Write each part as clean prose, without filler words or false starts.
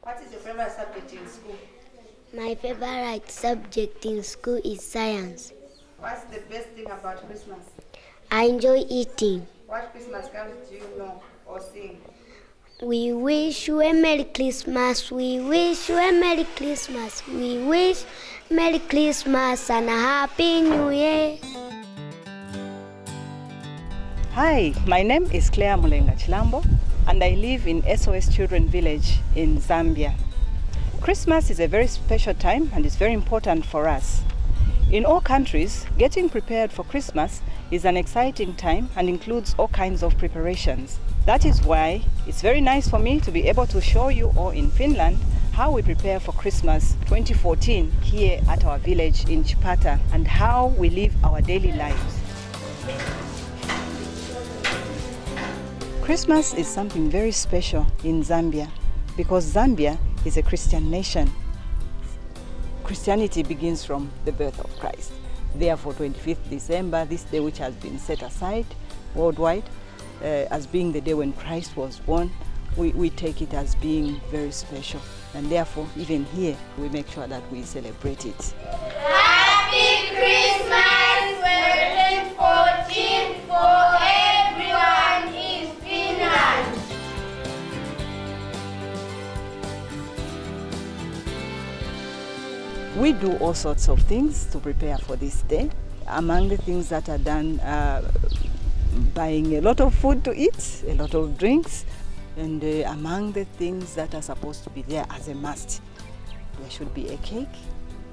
What is your favorite subject in school? My favorite subject in school is science. What's the best thing about Christmas? I enjoy eating. What Christmas carols do you know or sing? We wish you a Merry Christmas. We wish you a Merry Christmas. We wish Merry Christmas and a Happy New Year. Hi, my name is Claire Mulenga Chilambo and I live in SOS Children Village in Zambia. Christmas is a very special time and it's very important for us. In all countries, getting prepared for Christmas is an exciting time and includes all kinds of preparations. That is why it's very nice for me to be able to show you all in Finland how we prepare for Christmas 2014 here at our village in Chipatan and how we live our daily lives. Christmas is something very special in Zambia because Zambia is a Christian nation. Christianity begins from the birth of Christ. Therefore, 25th December, this day which has been set aside worldwide as being the day when Christ was born, we take it as being very special. And therefore, even here, we make sure that we celebrate it. Happy Christmas 2014 for everyone in Finland. We do all sorts of things to prepare for this day. Among the things that are done, buying a lot of food to eat, a lot of drinks, and among the things that are supposed to be there as a must, there should be a cake,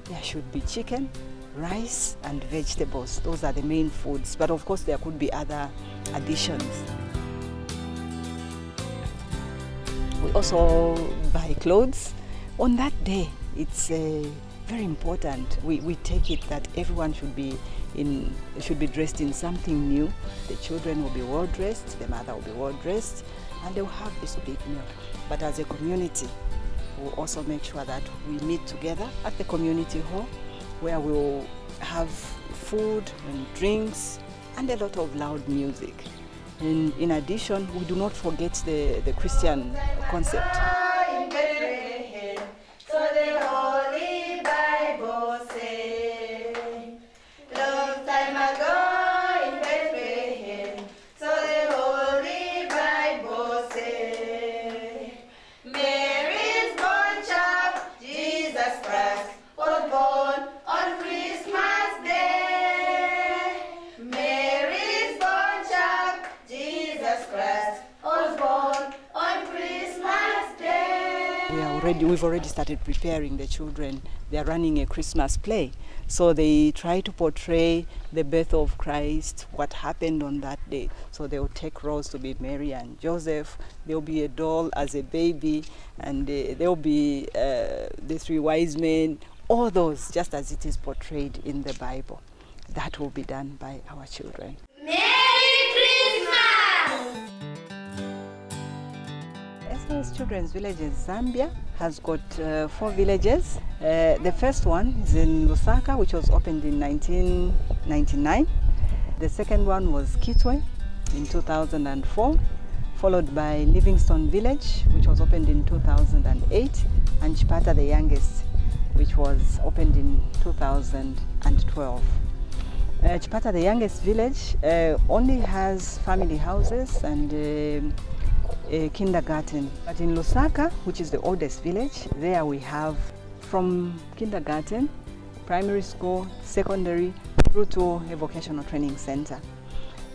there should be chicken, rice and vegetables. Those are the main foods, but of course there could be other additions. We also buy clothes. On that day, it's very important. We take it that everyone should be dressed in something new. The children will be well dressed, the mother will be well dressed, and they will have this big meal. But as a community, we'll also make sure that we meet together at the community hall where we'll have food and drinks and a lot of loud music. And in addition, we do not forget the Christian concept. We've already started preparing the children. They are running a Christmas play. So they try to portray the birth of Christ, what happened on that day. So they will take roles to be Mary and Joseph. There will be a doll as a baby, and there will be the three wise men, all those just as it is portrayed in the Bible. That will be done by our children. SOS Children's Village in Zambia has got 4 villages. The first one is in Lusaka, which was opened in 1999. The second one was Kitwe in 2004, followed by Livingstone Village, which was opened in 2008, and Chipatan, the youngest, which was opened in 2012. Chipatan, the youngest village, only has family houses and a kindergarten. But in Lusaka, which is the oldest village, there we have from kindergarten, primary school, secondary, through to a vocational training center.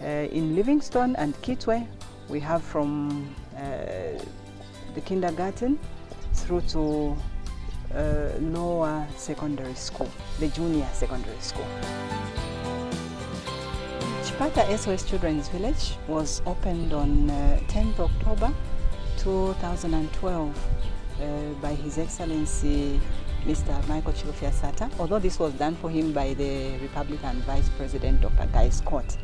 In Livingstone and Kitwe, we have from the kindergarten through to lower secondary school, the junior secondary school. Chipatan SOS Children's Village was opened on 10th October 2012 by His Excellency Mr. Michael Chilufya-Sata, although this was done for him by the Republican Vice President Dr. Guy Scott.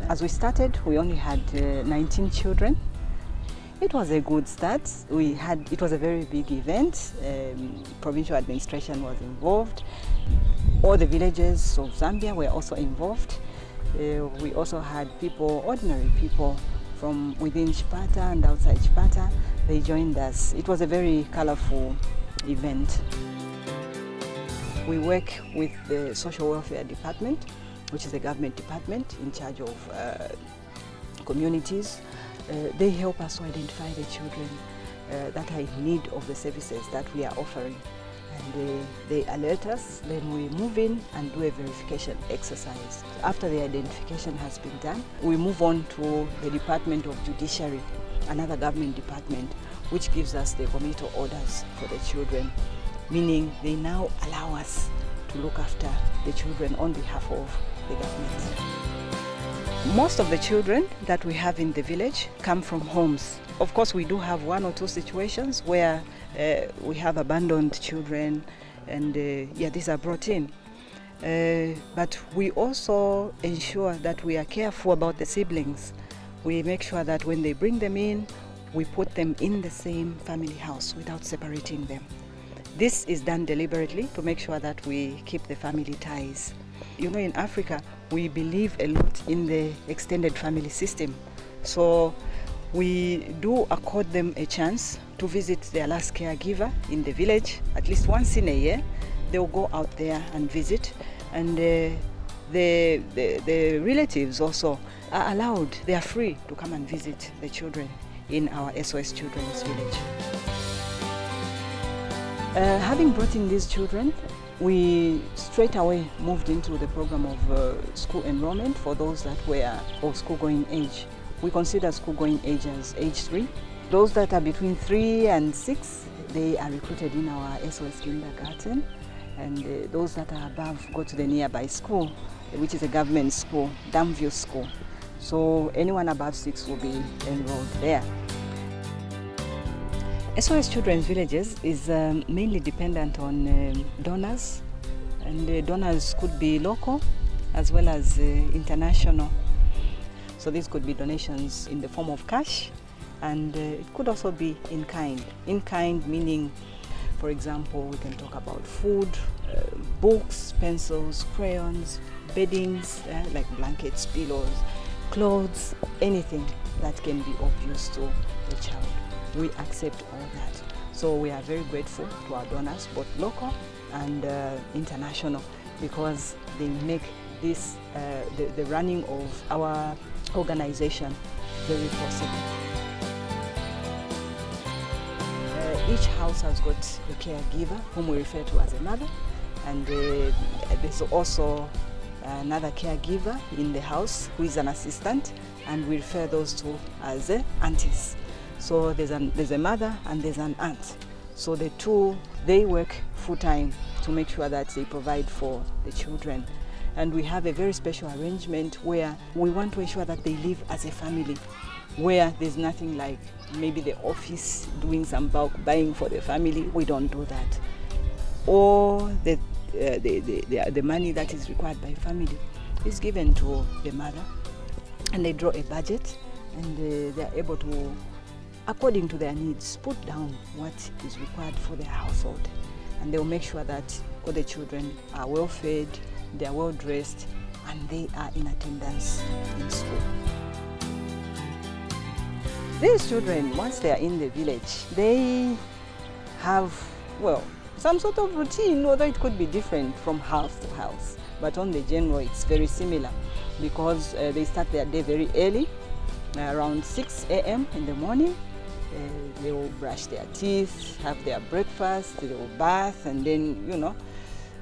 As we started, we only had 19 children. It was a good start. It was a very big event. Provincial administration was involved. All the villages of Zambia were also involved. We also had people, ordinary people from within Chipatan and outside Chipatan. They joined us. It was a very colorful event. We work with the Social Welfare Department, which is a government department in charge of communities. They help us to identify the children that are in need of the services that we are offering. And they alert us, then we move in and do a verification exercise. After the identification has been done, we move on to the Department of Judiciary, another government department, which gives us the committal orders for the children, meaning they now allow us to look after the children on behalf of the government. Most of the children that we have in the village come from homes. Of course, we do have one or two situations where we have abandoned children, and these are brought in. But we also ensure that we are careful about the siblings. We make sure that when they bring them in, we put them in the same family house without separating them. This is done deliberately to make sure that we keep the family ties. You know, in Africa, we believe a lot in the extended family system. So we do accord them a chance to visit their last caregiver in the village at least once in a year. They'll go out there and visit, and the relatives also are allowed, they are free to come and visit the children in our SOS Children's Village. Having brought in these children, we straight away moved into the program of school enrollment for those that were of school-going age. We consider school-going age as age 3. Those that are between 3 and 6, they are recruited in our SOS kindergarten, and those that are above go to the nearby school, which is a government school, Damview School. So anyone above 6 will be enrolled there. SOS Children's Villages is mainly dependent on donors, and donors could be local as well as international. So these could be donations in the form of cash, and it could also be in kind. In kind meaning, for example, we can talk about food, books, pencils, crayons, beddings, like blankets, pillows, clothes, anything that can be of use to the child. We accept all that. So we are very grateful to our donors, both local and international, because they make this, the running of our organization very possible. Each house has got a caregiver whom we refer to as a mother, and there's also another caregiver in the house who is an assistant, and we refer those two as aunties. So there's a mother and there's an aunt. So the two, they work full-time to make sure that they provide for the children. And we have a very special arrangement where we want to ensure that they live as a family, where there's nothing like maybe the office doing some bulk buying for the family. We don't do that. Or the money that is required by family is given to the mother, and they draw a budget, and they are able to, according to their needs, put down what is required for their household. And they will make sure that all the children are well fed, they are well dressed, and they are in attendance in school. These children, once they are in the village, they have, well, some sort of routine, although it could be different from house to house. But on the general, it's very similar, because they start their day very early, around 6 a.m. in the morning. They will brush their teeth, have their breakfast, they will bath, and then, you know,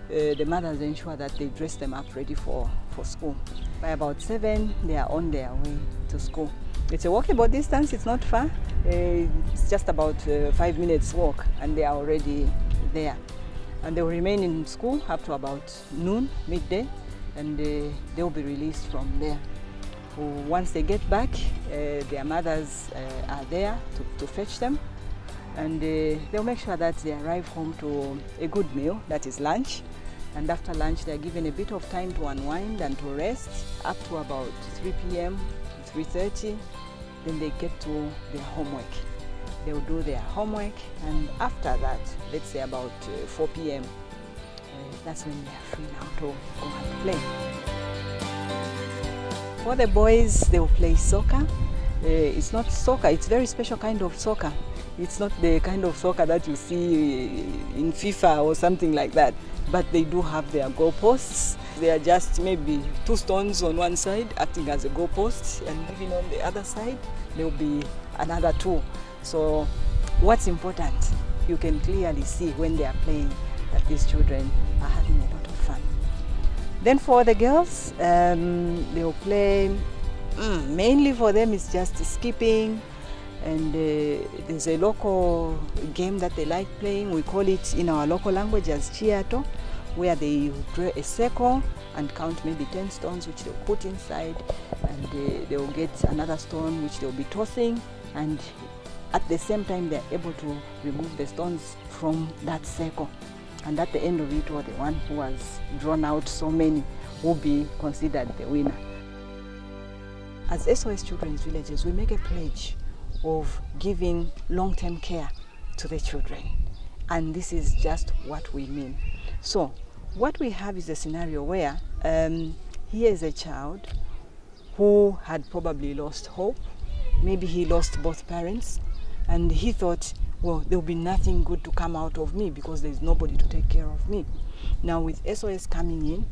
the mothers ensure that they dress them up ready for school. By about 7, they are on their way to school. It's a walkable distance, it's not far. It's just about 5 minutes walk, and they are already there. And they will remain in school up to about noon, midday, and they will be released from there. Once they get back, their mothers are there to fetch them, and they'll make sure that they arrive home to a good meal, that is lunch. And after lunch, they're given a bit of time to unwind and to rest up to about 3 p.m., 3:30. Then they get to their homework. They'll do their homework, and after that, let's say about 4 p.m., that's when they're free now to go and play. For the boys, they will play soccer. It's not soccer, it's very special kind of soccer. It's not the kind of soccer that you see in FIFA or something like that. But they do have their goalposts. They are just maybe 2 stones on one side acting as a goalpost, and even on the other side there will be another 2. So what's important, you can clearly see when they are playing that these children are having a lot of fun. Then for the girls, they'll play, mainly for them it's just skipping, and there's a local game that they like playing. We call it in our local language as chiato, where they draw a circle and count maybe 10 stones which they'll put inside, and they'll get another stone which they'll be tossing, and at the same time they're able to remove the stones from that circle. And at the end of it, or the one who has drawn out so many will be considered the winner. As SOS Children's Villages, we make a pledge of giving long-term care to the children. And this is just what we mean. So what we have is a scenario where here is a child who had probably lost hope. Maybe he lost both parents, and he thought, well, there will be nothing good to come out of me because there's nobody to take care of me. Now with SOS coming in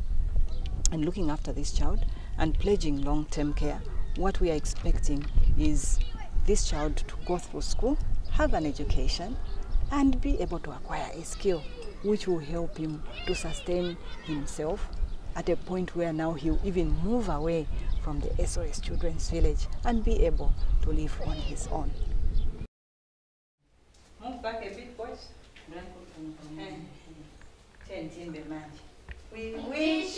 and looking after this child and pledging long-term care, what we are expecting is this child to go through school, have an education, and be able to acquire a skill which will help him to sustain himself at a point where now he'll even move away from the SOS Children's Village and be able to live on his own. Move back a bit, boys. We wish